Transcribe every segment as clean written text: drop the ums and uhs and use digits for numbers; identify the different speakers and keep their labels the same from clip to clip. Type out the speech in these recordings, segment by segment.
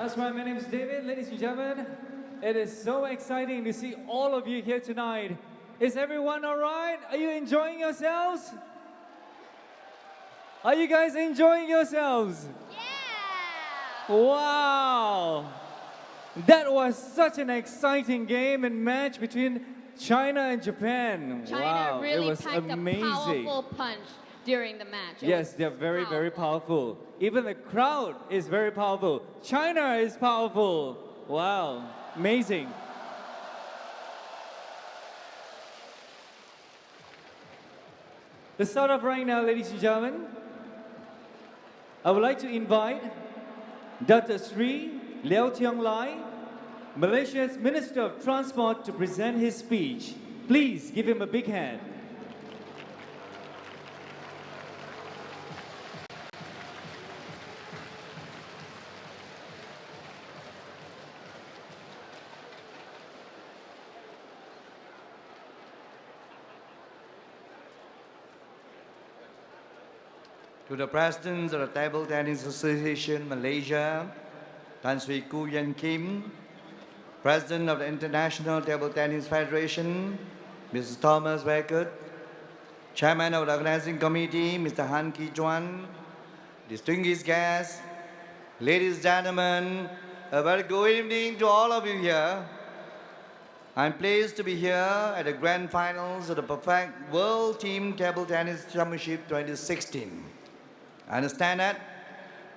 Speaker 1: That's right, my name is David. Ladies and gentlemen, it is so exciting to see all of you here tonight. Is everyone all right? Are you enjoying yourselves? Are you guys enjoying yourselves?
Speaker 2: Yeah!
Speaker 1: Wow! That was such an exciting game and match between China and Japan.
Speaker 2: China
Speaker 1: wow,
Speaker 2: really
Speaker 1: it was
Speaker 2: packed
Speaker 1: amazing.
Speaker 2: a powerful punch during the match.
Speaker 1: Yes, they're very, very powerful. Even the crowd is very powerful. China is powerful. Wow, amazing. To start off right now, ladies and gentlemen, I would like to invite Dr. Sri Lew Tiong Lai, Malaysia's Minister of Transport, to present his speech. Please give him a big hand.
Speaker 3: To the President of the Table Tennis Association Malaysia, Tan Sri Koo Yen Kim, President of the International Table Tennis Federation, Mr. Thomas Beckett, Chairman of the Organizing Committee, Mr. Han Ki Chuan, distinguished guests, ladies and gentlemen, a very good evening to all of you here. I'm pleased to be here at the grand finals of the Perfect World Team Table Tennis Championship 2016. I understand that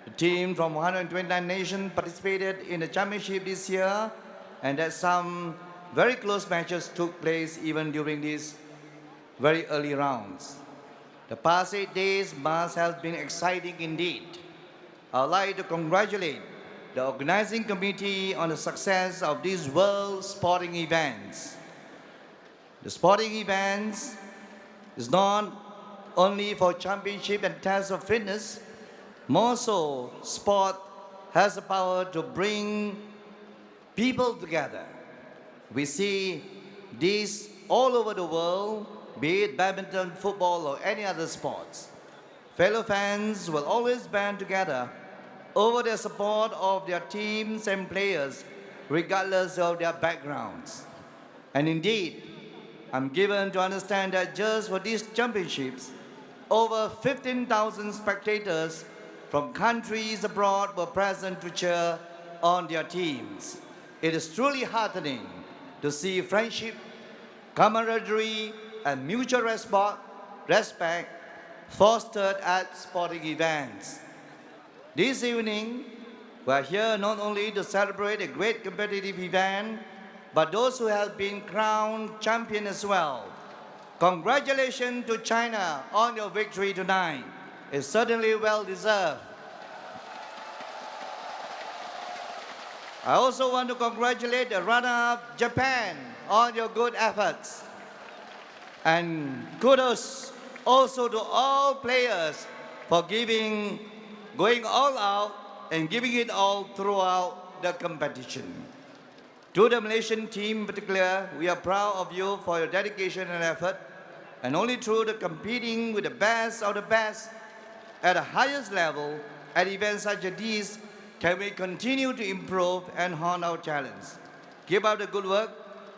Speaker 3: the team from 129 nations participated in the championship this year, and that some very close matches took place even during these very early rounds. The past 8 days must have been exciting indeed. I would like to congratulate the organizing committee on the success of these world sporting events. The sporting events is not only for championship and tests of fitness. More so, sport has the power to bring people together. We see this all over the world, be it badminton, football, or any other sports. Fellow fans will always band together over the support of their teams and players, regardless of their backgrounds. And indeed, I'm given to understand that just for these championships, over 15,000 spectators from countries abroad were present to cheer on their teams. It is truly heartening to see friendship, camaraderie, and mutual respect fostered at sporting events. This evening, we are here not only to celebrate a great competitive event, but those who have been crowned champion as well. Congratulations to China on your victory tonight. It's certainly well deserved. I also want to congratulate the runner-up Japan on your good efforts. And kudos also to all players for going all out and giving it all throughout the competition. To the Malaysian team in particular, we are proud of you for your dedication and effort. And only through the competing with the best of the best at the highest level at events such as these can we continue to improve and hone our talents. Keep up the good work.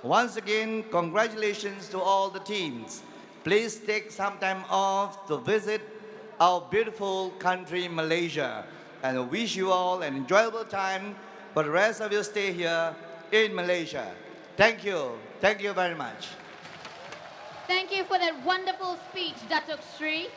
Speaker 3: Once again, congratulations to all the teams. Please take some time off to visit our beautiful country, Malaysia. And I wish you all an enjoyable time for the rest of your stay here in Malaysia. Thank you. Thank you very much.
Speaker 2: Thank you for that wonderful speech, Datuk Sri.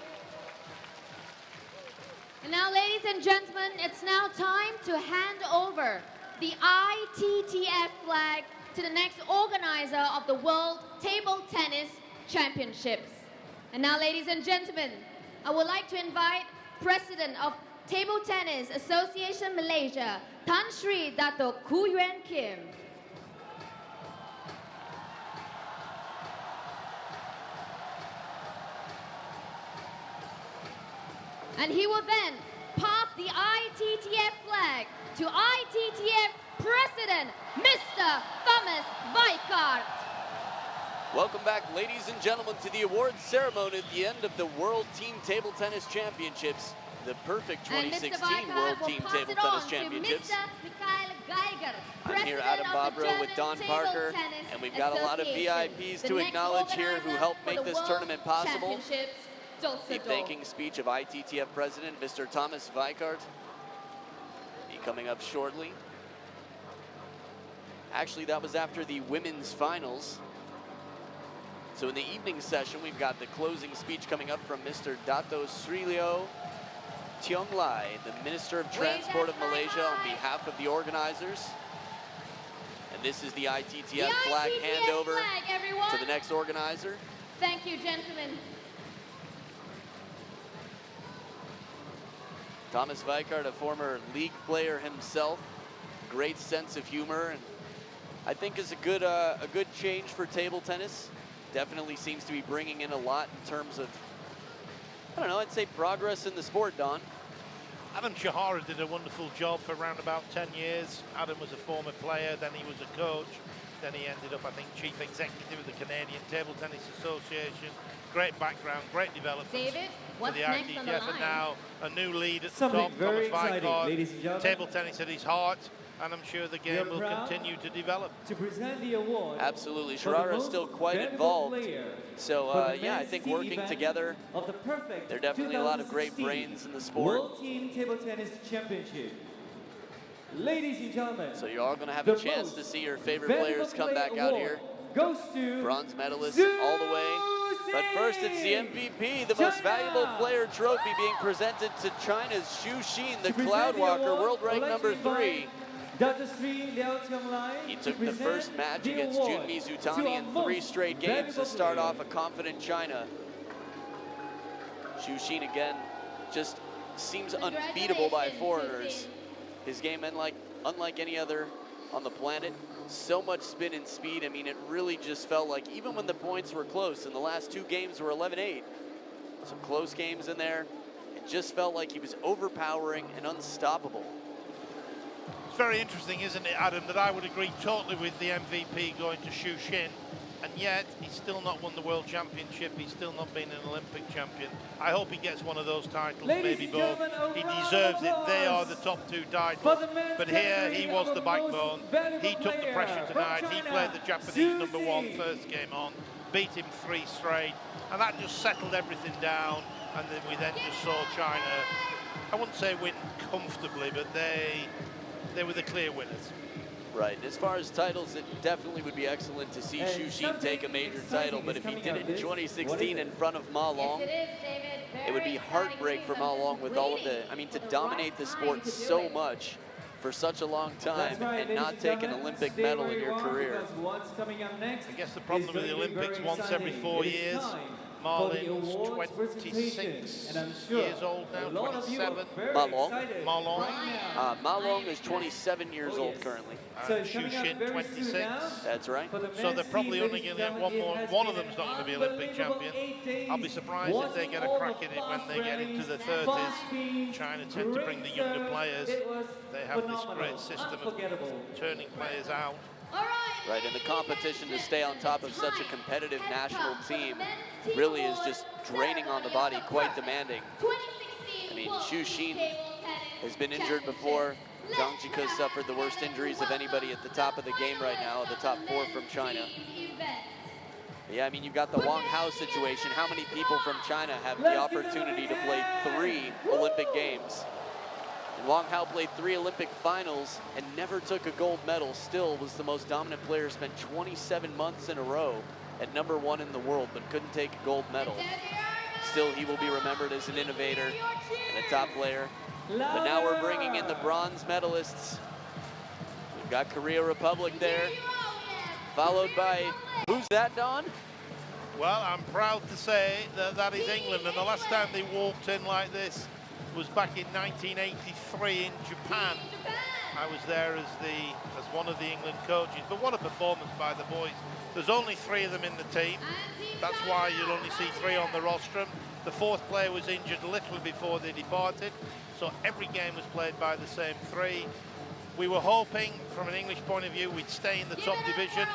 Speaker 2: And now, ladies and gentlemen, it's now time to hand over the ITTF flag to the next organizer of the World Table Tennis Championships. And now, ladies and gentlemen, I would like to invite President of Table Tennis Association Malaysia, Tan Sri Datuk Koo Yen Kim. And he will then pass the ITTF flag to ITTF President, Mr. Thomas Weikart.
Speaker 4: Welcome back, ladies and gentlemen, to the awards ceremony at the end of the World Team Table Tennis Championships. the perfect
Speaker 2: And Mr.
Speaker 4: 2016
Speaker 2: Weikart
Speaker 4: World
Speaker 2: will
Speaker 4: Team
Speaker 2: pass
Speaker 4: Table
Speaker 2: it on
Speaker 4: Tennis
Speaker 2: to
Speaker 4: Championships.
Speaker 2: Mr. Mikhail Geiger,
Speaker 4: I'm here,
Speaker 2: President
Speaker 4: Adam
Speaker 2: of the
Speaker 4: Bobrow, with
Speaker 2: German
Speaker 4: Don
Speaker 2: Table
Speaker 4: Parker,
Speaker 2: Tennis
Speaker 4: and we've got a lot of
Speaker 2: Association,
Speaker 4: VIPs
Speaker 2: the
Speaker 4: to
Speaker 2: next
Speaker 4: acknowledge here who
Speaker 2: organizer
Speaker 4: helped
Speaker 2: for
Speaker 4: make
Speaker 2: the
Speaker 4: this
Speaker 2: World
Speaker 4: tournament possible.
Speaker 2: Championships,
Speaker 4: The
Speaker 2: Düsseldorf.
Speaker 4: thanking speech of ITTF President, Mr. Thomas Weikart, be coming up shortly. Actually, that was after the women's finals. So in the evening session, we've got the closing speech coming up from Mr. Dato Sri Leo Tiong Lai, the Minister of Transport of Malaysia, on behalf of the organizers. And this is the ITTF flag handover to the next organizer.
Speaker 2: Thank you, gentlemen.
Speaker 4: Thomas Weikart, a former league player himself, great sense of humor, and I think is a good change for table tennis. Definitely seems to be bringing in a lot in terms of, I don't know, I'd say progress in the sport, Don.
Speaker 5: Adam Shahara did a wonderful job for around about 10 years. Adam was a former player, then he was a coach, then he ended up, I think, chief executive of the Canadian Table Tennis Association. Great background, great development
Speaker 2: David,
Speaker 5: for
Speaker 2: what's
Speaker 5: the
Speaker 2: next on the
Speaker 5: ITTF, and
Speaker 2: line?
Speaker 5: now a new lead at the
Speaker 1: Something
Speaker 5: top,
Speaker 1: very
Speaker 5: Thomas
Speaker 1: exciting,
Speaker 5: Weikart,
Speaker 1: ladies and gentlemen.
Speaker 5: table tennis at his heart, and I'm sure the game
Speaker 1: We're
Speaker 5: will
Speaker 1: proud
Speaker 5: continue to develop.
Speaker 1: to present the award.
Speaker 4: Absolutely,
Speaker 1: for the
Speaker 4: Sharara is
Speaker 1: most
Speaker 4: still quite
Speaker 1: valuable
Speaker 4: involved.
Speaker 1: player
Speaker 4: So
Speaker 1: for the
Speaker 4: yeah, I
Speaker 1: men's
Speaker 4: think
Speaker 1: team
Speaker 4: working
Speaker 1: event
Speaker 4: together,
Speaker 1: of the perfect
Speaker 4: there are definitely a lot of great
Speaker 1: 2016
Speaker 4: brains in the sport.
Speaker 1: World Team Table Tennis Championship. Ladies and gentlemen,
Speaker 4: So you're all going to have
Speaker 1: the
Speaker 4: a chance
Speaker 1: most
Speaker 4: to see your favorite
Speaker 1: valuable
Speaker 4: players come
Speaker 1: player
Speaker 4: back out
Speaker 1: award
Speaker 4: here.
Speaker 1: goes to
Speaker 4: Bronze medalists
Speaker 1: Zhu
Speaker 4: all the way. But first, it's the MVP, the most
Speaker 1: China.
Speaker 4: valuable player trophy being presented to China's Xu Xin, the
Speaker 1: To present
Speaker 4: Cloud
Speaker 1: the
Speaker 4: Walker,
Speaker 1: award,
Speaker 4: world
Speaker 1: I would
Speaker 4: rank
Speaker 1: like to
Speaker 4: number 3.
Speaker 1: invite Dr. Sri Leo Tiong Lai
Speaker 4: He
Speaker 1: to
Speaker 4: took the
Speaker 1: present
Speaker 4: first match
Speaker 1: the
Speaker 4: against
Speaker 1: award
Speaker 4: Junmi
Speaker 1: to
Speaker 4: Zutani
Speaker 1: our
Speaker 4: in 3
Speaker 1: most
Speaker 4: straight games to
Speaker 1: valuable
Speaker 4: start
Speaker 1: player.
Speaker 4: off a confident China. Xu Xin again just seems unbeatable by
Speaker 2: Congratulations,
Speaker 4: foreigners.
Speaker 2: Xu
Speaker 4: His game, unlike any other on the planet, so much spin and speed. I mean, it really just felt like, even when the points were close, and the last 2 games were 11-8, some close games in there, it just felt like he was overpowering and unstoppable.
Speaker 5: It's very interesting, isn't it, Adam, that I would agree totally with the MVP going to Xu Xin, and yet he's still not won the World Championship, he's still not been an Olympic champion. I hope he gets one of those titles,
Speaker 1: Ladies
Speaker 5: maybe
Speaker 1: and
Speaker 5: both.
Speaker 1: gentlemen, a
Speaker 5: He
Speaker 1: round
Speaker 5: deserves
Speaker 1: of
Speaker 5: it. They are
Speaker 1: applause
Speaker 5: the top 2
Speaker 1: for
Speaker 5: titles.
Speaker 1: the men's
Speaker 5: But here
Speaker 1: category
Speaker 5: he was
Speaker 1: of
Speaker 5: the
Speaker 1: the most
Speaker 5: backbone.
Speaker 1: valuable
Speaker 5: He took the
Speaker 1: player
Speaker 5: pressure
Speaker 1: from
Speaker 5: tonight. He
Speaker 1: China,
Speaker 5: played the Japanese
Speaker 1: Xu
Speaker 5: number 1
Speaker 1: Xin.
Speaker 5: first game on, beat him 3 straight, and that just settled everything down. And then we just saw China, I wouldn't say win comfortably, but they were the clear winners.
Speaker 4: Right, as far as titles, it definitely would be excellent to see
Speaker 1: And
Speaker 4: Xu Xin take a major
Speaker 1: something
Speaker 4: title, but if
Speaker 1: exciting
Speaker 4: he
Speaker 1: is
Speaker 4: did it
Speaker 1: coming
Speaker 4: in
Speaker 1: up. What is
Speaker 4: 2016
Speaker 1: it?
Speaker 4: in front of Ma Long,
Speaker 2: Yes, it is, David.
Speaker 4: it would be
Speaker 2: Very
Speaker 4: heartbreak for
Speaker 2: exciting
Speaker 4: Ma
Speaker 2: news.
Speaker 4: Long
Speaker 2: I'm
Speaker 4: with
Speaker 2: just
Speaker 4: all of the,
Speaker 2: waiting
Speaker 4: I mean, to
Speaker 2: for the
Speaker 4: dominate
Speaker 2: right
Speaker 4: the
Speaker 2: time
Speaker 4: sport
Speaker 2: to do
Speaker 4: so
Speaker 2: it.
Speaker 4: much for such a long time
Speaker 1: That's right,
Speaker 4: and
Speaker 1: ladies
Speaker 4: not
Speaker 1: and
Speaker 4: take an
Speaker 1: gentlemen,
Speaker 4: Olympic
Speaker 1: stay
Speaker 4: medal
Speaker 1: where
Speaker 4: in
Speaker 1: you
Speaker 4: your
Speaker 1: are,
Speaker 4: career.
Speaker 1: because what's coming up next
Speaker 5: I guess the
Speaker 1: is
Speaker 5: problem with
Speaker 1: going
Speaker 5: the
Speaker 1: to be
Speaker 5: Olympics,
Speaker 1: very
Speaker 5: once every
Speaker 1: exciting.
Speaker 5: 4
Speaker 1: It is
Speaker 5: years.
Speaker 1: time for the
Speaker 5: Marlin's
Speaker 1: awards
Speaker 5: 26
Speaker 1: presentation, and I'm sure
Speaker 5: years old now,
Speaker 1: a lot of you are
Speaker 5: 27.
Speaker 1: very
Speaker 4: Ma Long?
Speaker 1: excited
Speaker 5: Ma Long?
Speaker 1: right now.
Speaker 4: Ma Long is 27 years
Speaker 1: Oh,
Speaker 4: old
Speaker 1: yes.
Speaker 4: currently.
Speaker 1: So
Speaker 5: And
Speaker 1: it's coming
Speaker 5: Xu
Speaker 1: up
Speaker 5: Xin,
Speaker 1: very
Speaker 5: 26.
Speaker 1: soon now.
Speaker 4: That's right.
Speaker 1: For the
Speaker 5: So
Speaker 1: men's
Speaker 5: they're probably
Speaker 1: team,
Speaker 5: only
Speaker 1: ladies
Speaker 5: going to
Speaker 1: and
Speaker 5: get one
Speaker 1: gentlemen,
Speaker 5: more.
Speaker 1: it has
Speaker 5: One of
Speaker 1: been
Speaker 5: them's not going to be
Speaker 1: an
Speaker 5: Olympic
Speaker 1: unbelievable
Speaker 5: champion.
Speaker 1: 8 days.
Speaker 5: I'll be surprised if they get a
Speaker 1: Watching
Speaker 5: crack
Speaker 1: all
Speaker 5: at
Speaker 1: the
Speaker 5: it when
Speaker 1: fast
Speaker 5: they get into the
Speaker 1: rallies,
Speaker 5: 30s.
Speaker 1: fast speeds,
Speaker 5: China tend to bring the younger
Speaker 1: great
Speaker 5: players.
Speaker 1: serves. It was
Speaker 5: They have this
Speaker 1: phenomenal,
Speaker 5: great system of
Speaker 1: unforgettable.
Speaker 5: turning players out.
Speaker 2: All right.
Speaker 4: Right, and the competition to stay on top of such a competitive national team really is just draining on the body, quite demanding. I mean, Xu Xin has been injured before. Zhang Jike suffered the worst injuries of anybody at the top of the game right now, the top 4 from China. Yeah, I mean, you've got the Wang Hao situation. How many people from China have the opportunity to play 3 Olympic Games? And Wang Hao played 3 Olympic finals and never took a gold medal. Still was the most dominant player, spent 27 months in a row at number 1 in the world, but couldn't take a gold medal. Still, he will be remembered as an innovator and a top player. But now we're bringing in the bronze medalists. We've got Korea Republic there, followed by, who's that, Don?
Speaker 5: Well, I'm proud to say that that is England, and the last time they walked in like this was back in 1983 in Japan. I was there as one of the England coaches, but what a performance by the boys. There's only 3 of them in the team. That's why you'll only see 3 on the rostrum. The 4th player was injured literally before they departed, so every game was played by the same 3. We were hoping, from an English point of view, we'd stay in the top division,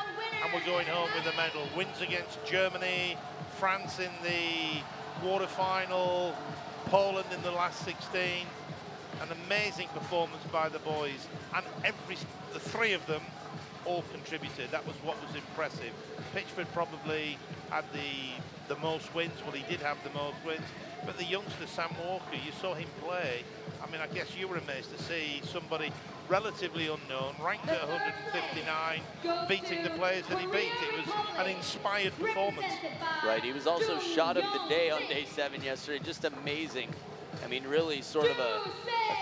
Speaker 5: and we're going home with a medal. Wins against Germany, France in the quarter-final, Poland in the last 16. An amazing performance by the boys, and the three of them all contributed. That was what was impressive. Pitchford probably had the most wins. Well, he did have the most wins, but the youngster Sam Walker, you saw him play. I mean, I guess you were amazed to see somebody relatively unknown, ranked at 159, beating the players that he beat. It was an inspired performance.
Speaker 4: Right, he was also shot of the day on day 7 yesterday. Just amazing. I mean, really sort of a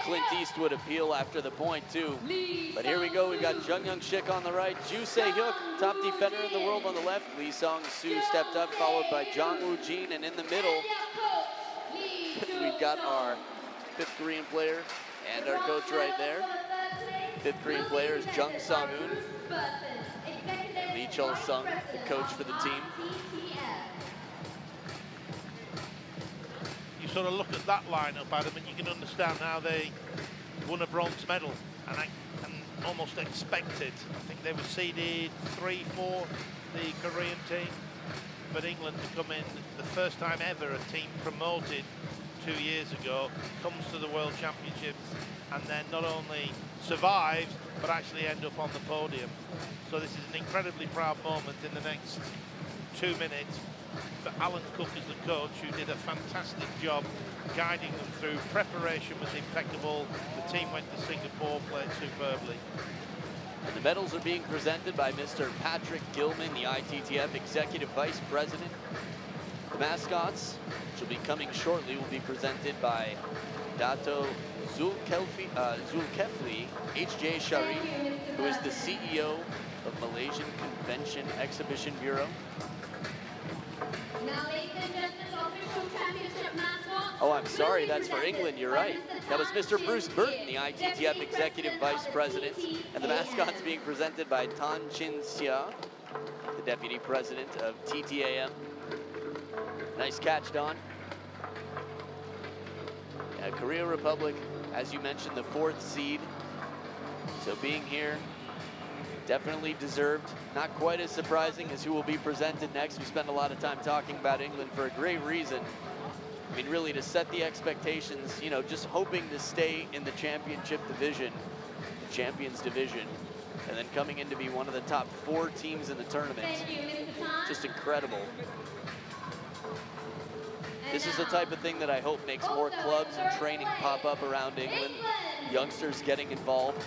Speaker 4: Clint Eastwood appeal after the point, too. But here we go. We've got Jung Young Shik on the right. Ju Se-hyuk, top defender in the world, on the left. Lee Song-soo stepped up, followed by Jong Woo-jin. And in the middle, we've got our 5th Korean player and our coach right there. 5th Korean player is Jung Sung-hoon. And Lee Chol-sung, the coach for the team.
Speaker 5: You sort of look at that lineup, Adam, and you can understand how they won a bronze medal, and almost expected. I think they were seeded 3, 4, the Korean team, but England to come in the first time ever, a team promoted 2 years ago, comes to the World Championships, and then not only survives, but actually end up on the podium. So this is an incredibly proud moment in the next 2 minutes. For Alan Cook as the coach, who did a fantastic job guiding them through. Preparation was impeccable. The team went to Singapore, played superbly.
Speaker 4: And the medals are being presented by Mr. Patrick Gilman, the ITTF Executive Vice President. The mascots, which will be coming shortly, will be presented by Dato Zulkefli H.J. Sharif, who is the CEO of Malaysian Convention Exhibition Bureau.
Speaker 2: Now, ladies and gentlemen, the official championship mascot.
Speaker 4: Oh, I'm sorry, that's for England, you're right. That was Mr. Bruce Burton, the ITTF Executive Vice President. And the mascot's being presented by Tan Chin Sia, the Deputy President of TTAM. Nice catch, Don. Yeah, Korea Republic, as you mentioned, the 4th seed. So being here, definitely deserved. Not quite as surprising as who will be presented next. We spend a lot of time talking about England for a great reason. I mean, really to set the expectations, you know, just hoping to stay in the championship division, the champions division, and then coming in to be one of the top 4 teams in the tournament. Just incredible. This is the type of thing that I hope makes more clubs and training pop up around England. Youngsters getting involved.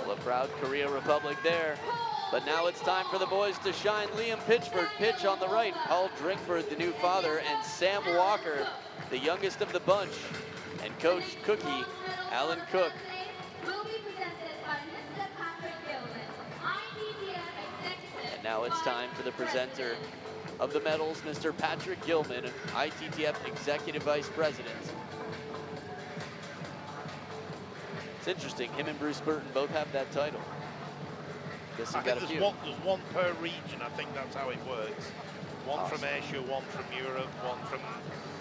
Speaker 4: Well, a proud Korea Republic there. But now it's time for the boys to shine. Liam Pitchford, pitch on the right. Paul Drinkford, the new father, and Sam Walker, the youngest of the bunch. And Coach Cookie, Alan Cook. And now it's time for the presenter of the medals, Mr. Patrick Gilman, ITTF Executive Vice President. It's interesting, him and Bruce Burton both have that title. Guess
Speaker 5: I
Speaker 4: you got a
Speaker 5: think
Speaker 4: few.
Speaker 5: there's one per region. I think that's how it works. One
Speaker 4: Awesome.
Speaker 5: from Asia, one from Europe, one from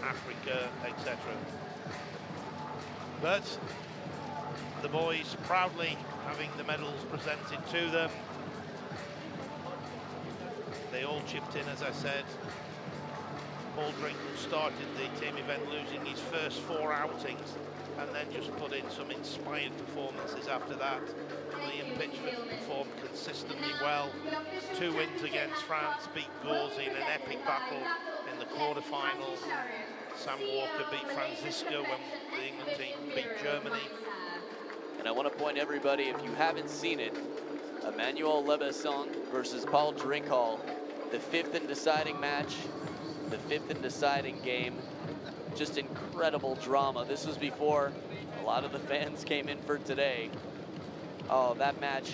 Speaker 5: Africa, etc. But the boys proudly having the medals presented to them. They all chipped in, as I said. Paul Drinkle started the team event losing his first 4 outings, and then just put in some inspired performances after that. Liam Pitchford performed consistently well. 2 wins against France, beat Gauzy in an epic battle in the quarterfinals. Sam Walker beat Francisco when the England team beat Germany.
Speaker 4: And I want to point everybody, if you haven't seen it, Emmanuel Lebesson versus Paul Drinkall, the 5th and deciding match, the 5th and deciding game. Just incredible drama. This was before a lot of the fans came in for today. Oh, that match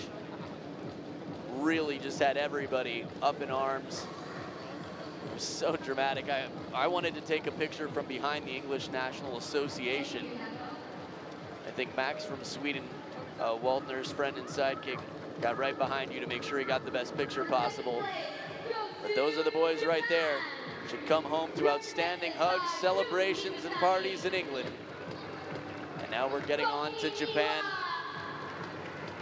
Speaker 4: really just had everybody up in arms. It was so dramatic. I wanted to take a picture from behind the English National Association. I think Max from Sweden, Waldner's friend and sidekick, got right behind you to make sure he got the best picture possible. But those are the boys right there. Should come home to outstanding hugs, celebrations, and parties in England. And now we're getting on to Japan.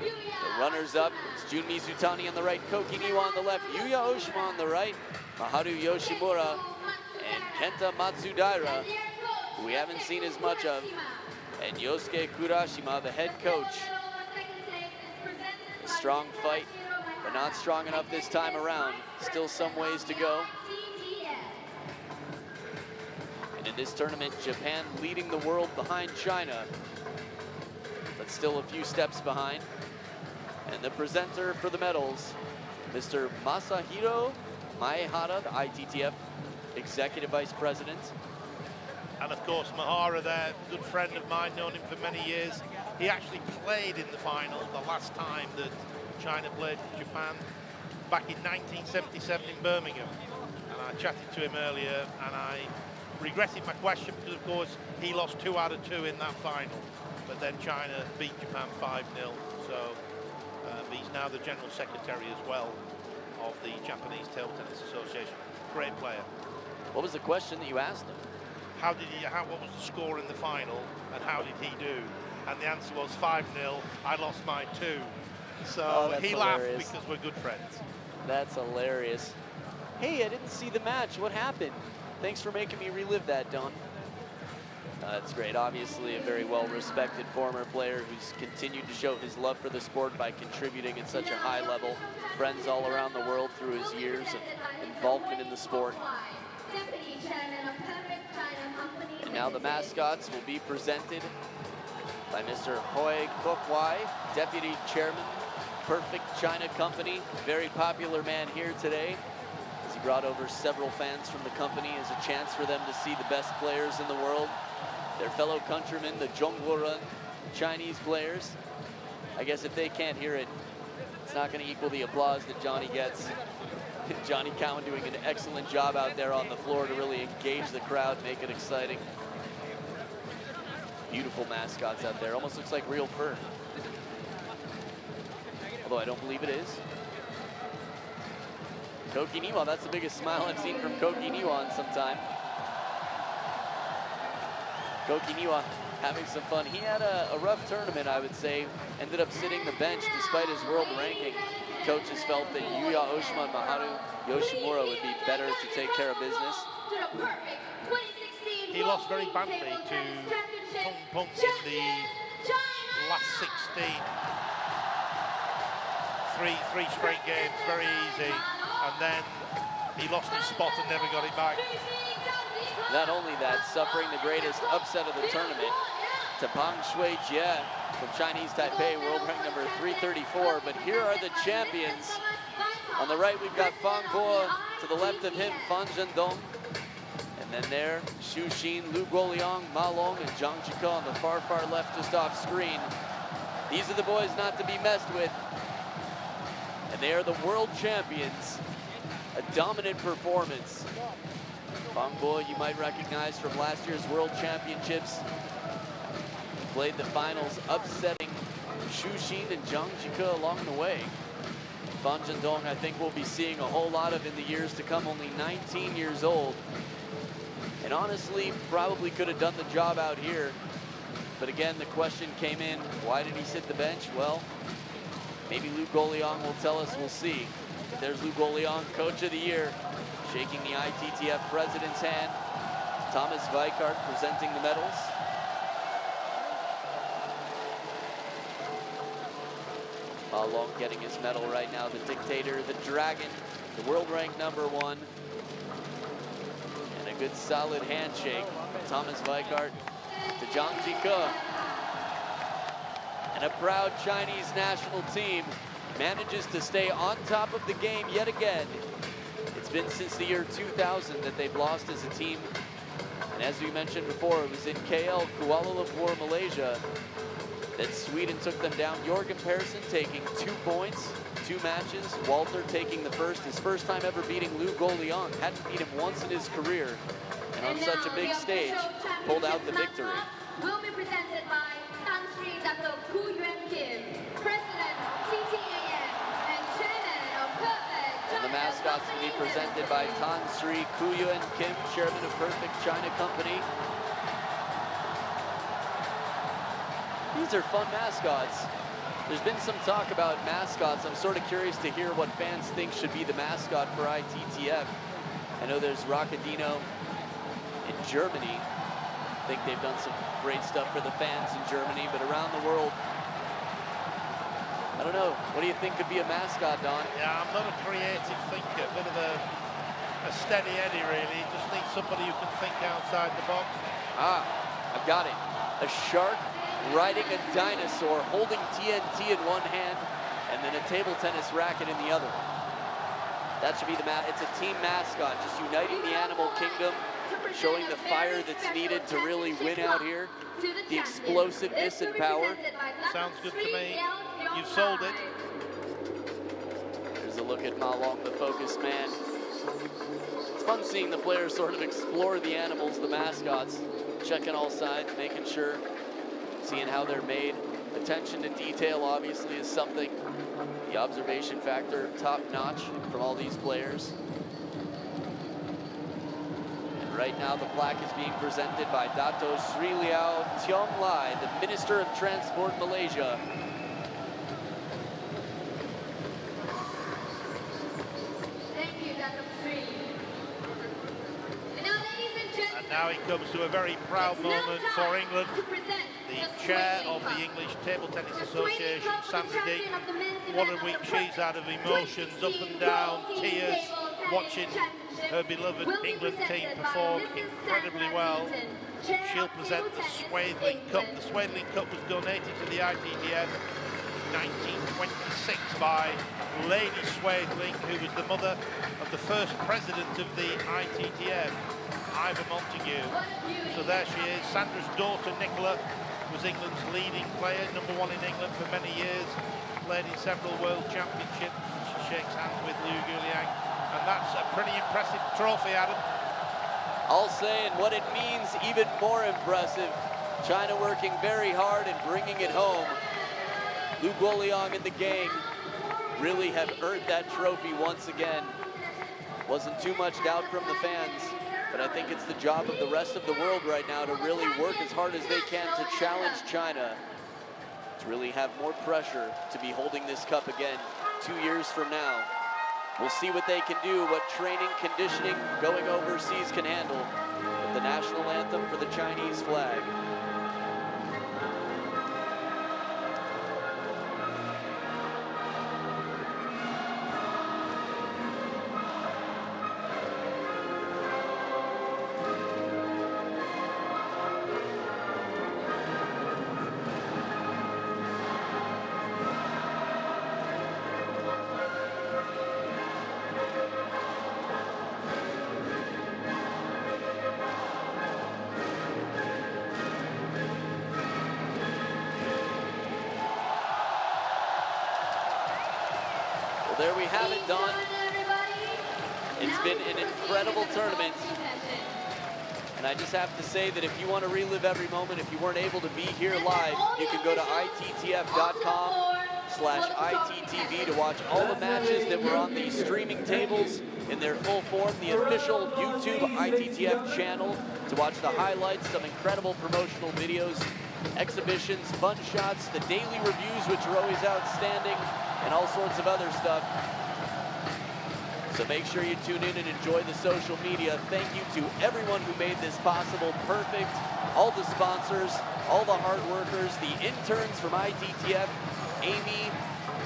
Speaker 4: The runners-up, it's Jun Mizutani on the right, Koki Niwa on the left, Yuya Oshima on the right, Maharu Yoshimura, and Kenta Matsudaira, who we haven't seen as much of, and Yosuke Kurashima, the head coach. A strong fight, but not strong enough this time around. Still some ways to go. And in this tournament, Japan leading the world behind China, but still a few steps behind. And the presenter for the medals, Mr. Masahiro Maehara, the ITTF Executive Vice President.
Speaker 5: And of course, Mahara there, good friend of mine, known him for many years. He actually played in the final the last time that China played Japan, back in 1977 in Birmingham. And I chatted to him earlier, and I regretted my question because, of course, he lost 2 out of 2 in that final. But then China beat Japan 5-0. So he's now the General Secretary as well of the Japanese Table Tennis Association. Great player.
Speaker 4: What was the question that you asked him?
Speaker 5: What was the score in the final, and how did he do? And the answer was 5-0. I lost mine too. So he laughed because we're good friends.
Speaker 4: That's hilarious. Hey, I didn't see the match. What happened? Thanks for making me relive that, Don. That's great. Obviously, a very well-respected former player who's continued to show his love for the sport by contributing at such a high level. Friends all around the world through his years of involvement in the sport. And now the mascots will be presented by Mr. Hoi Kokwai, Deputy Chairman, Perfect China Company. Very popular man here today, as he brought over several fans from the company as a chance for them to see the best players in the world. Their fellow countrymen, the Zhongguorun Chinese players. I guess if they can't hear it, it's not going to equal the applause that Johnny gets. Johnny Cowan doing an excellent job out there on the floor to really engage the crowd, make it exciting. Beautiful mascots out there. Almost looks like real fur. Although I don't believe it is. Koki Niwa, that's the biggest smile I've seen from Koki Niwa in some time. Koki Niwa having some fun. He had a rough tournament, I would say. Ended up sitting the bench despite his world ranking. Coaches felt that Yuya Oshima and Maharu Yoshimura would be better to take care of business.
Speaker 5: He lost very badly to Pung Pung in the last 16. Three straight games, very easy. And then he lost his spot and never got it back.
Speaker 4: Not only that, suffering the greatest upset of the tournament to Pang Shui-jie from Chinese Taipei, world rank number 334. But here are the champions. On the right, we've got Fang Bo. To the left of him, Fan Zhendong. And then there, Xu Xin, Lu Guoliang, Ma Long, and Zhang Jike on the far left, just off screen. These are the boys not to be messed with. And they are the world champions. A dominant performance. Fang Bo, you might recognize from last year's World Championships. Played the finals, upsetting Xu Xin and Zhang Jike along the way. Fan Zhendong, I think we'll be seeing a whole lot of in the years to come, only 19 years old. And honestly, probably could have done the job out here. But again, the question came in, why did he sit the bench? Well, maybe Lu Guoliang will tell us, we'll see. There's Lu Guoliang, Coach of the Year, shaking the ITTF president's hand. Thomas Weikart presenting the medals. Ma Long getting his medal right now, the dictator, the dragon, the world rank number 1. And a good solid handshake from Thomas Weikart to Zhang Jike. And a proud Chinese national team manages to stay on top of the game yet again. It's been since the year 2000 that they've lost as a team. And as we mentioned before, it was in KL, Kuala Lumpur, Malaysia, that Sweden took them down. Jorgen Persson taking 2 points, 2 matches. Walter taking the first, his first time ever beating Lu Guoliang. Hadn't beat him once in his career. And on such a big stage, pulled out the victory.
Speaker 2: Will be presented by Tan Sri Dr. Koo Yuan Kim, President, TTAF, and Chairman of Perfect China.
Speaker 4: And the mascots will be presented by Tan Sri Koo Yuan Kim, Chairman of Perfect China Company. These are fun mascots. There's been some talk about mascots. I'm sort of curious to hear what fans think should be the mascot for ITTF. I know there's Rockadino in Germany. I think they've done some great stuff for the fans in Germany, but around the world, I don't know. What do you think could be a mascot, Don?
Speaker 5: Yeah, I'm not a creative thinker, a bit of a steady Eddie, really. Just need somebody who can think outside the box.
Speaker 4: Ah, I've got it. A shark riding a dinosaur, holding TNT in one hand, and then a table tennis racket in the other. That should be it's a team mascot, just uniting the animal kingdom, showing the fire that's needed to really win out here, the explosiveness and power.
Speaker 5: Sounds good to me. You've sold it.
Speaker 4: There's a look at Ma Long, the focus man. It's fun seeing the players sort of explore the animals, the mascots, checking all sides, making sure, seeing how they're made. Attention to detail obviously is something. The observation factor top notch from all these players. And right now the plaque is being presented by Dato Sri Liao Tiong Lai, the Minister of Transport Malaysia.
Speaker 5: Now it comes to a very proud moment for England. The chair of the English Table Tennis Association, Sandra Dee, what a week she's had of emotions, up and down, tears, watching her beloved England team perform incredibly well. She'll present the Swaithling Cup. The Swaithling Cup was donated to the ITTF in 1926 by Lady Swaithling, who was the mother of the first president of the ITTF, Ivor Montague. So there she is. Sandra's daughter Nicola was England's leading player, #1 in England for many years, played in several world championships. She shakes hands with Liu Guliang, and that's a pretty impressive trophy, Adam.
Speaker 4: I'll say, and what it means even more impressive, China working very hard and bringing it home. Liu Guoliang and the gang really have earned that trophy once again. Wasn't too much doubt from the fans. But I think it's the job of the rest of the world right now to really work as hard as they can to challenge China, to really have more pressure to be holding this cup again 2 years from now. We'll see what they can do, what training, conditioning, going overseas can handle with the national anthem for the Chinese flag. There we have it, Don. It's been an incredible tournament. And I just have to say that if you want to relive every moment, if you weren't able to be here live, you can go to ittf.com/ITTV to watch all the matches that were on these streaming tables in their full form, the official YouTube ITTF channel, to watch the highlights, some incredible promotional videos, exhibitions, fun shots, the daily reviews, which are always outstanding, and all sorts of other stuff. So make sure you tune in and enjoy the social media. Thank you to everyone who made this possible. Perfect, all the sponsors, all the hard workers, the interns from ITTF, Amy,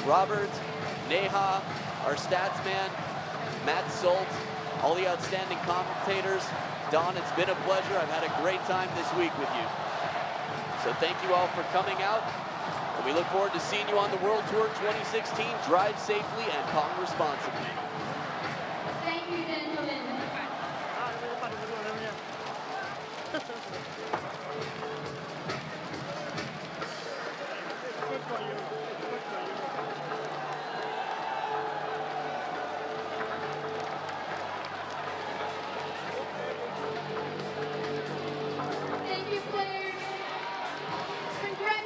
Speaker 4: Robert, Neha, our stats man, Matt Solt, all the outstanding commentators. Don, it's been a pleasure. I've had a great time this week with you. So thank you all for coming out. And we look forward to seeing you on the World Tour 2016. Drive safely and Pong responsibly.
Speaker 2: Thank you, gentlemen.